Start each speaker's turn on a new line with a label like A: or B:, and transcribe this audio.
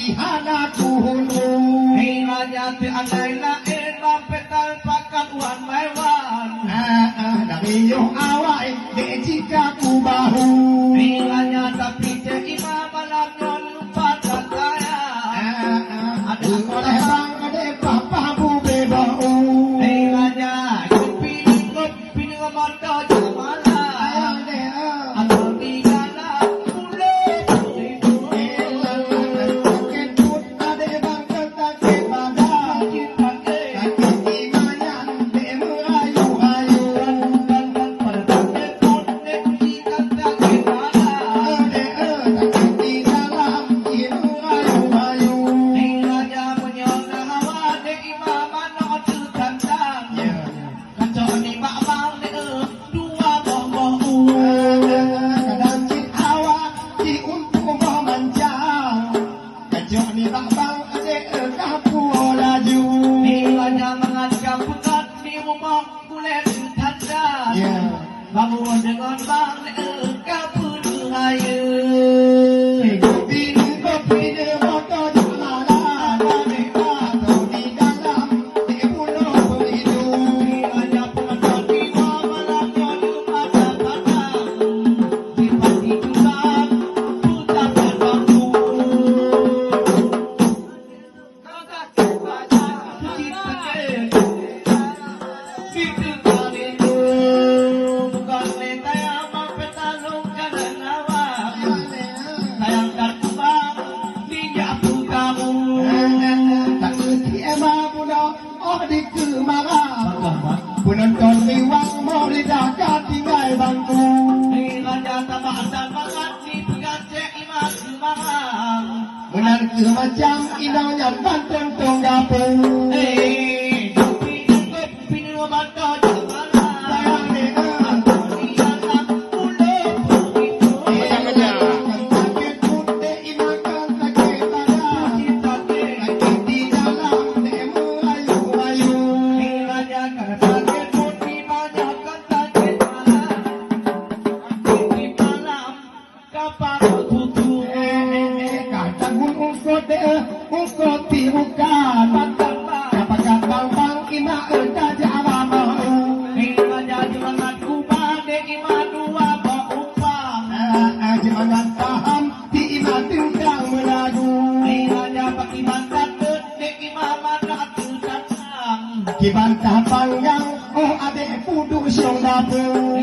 A: ihana kuhulu
B: Hiranya ti anay lain Mapetal pagkakuan maywan
A: dari yung away di jika ku bahu
B: Hiranya tapi cek imamalan Yon lupa kaya
A: ada oleh bang ade papa bu bebau
B: Hiranya Kopi ngomoto jamala Atau di jalan mulut
A: ketut ade bang ketak kepada kaki imanyan de merayu ayu di dalam ilu ayu ayu kadang cik awak di untuk memanjang kacau ni tak bang ade kapu laju
B: Bangun dengan bang kapur ayu
A: kopi de moto jamalan ade atau di dalam di pulau beridu tak ngerti emang puno oh di kemarah penonton liwang mau lidah tinggal bangku benar ke macam indahnya Banten Tonggapung Kibantah panggang, oh adek pudu siong dapur.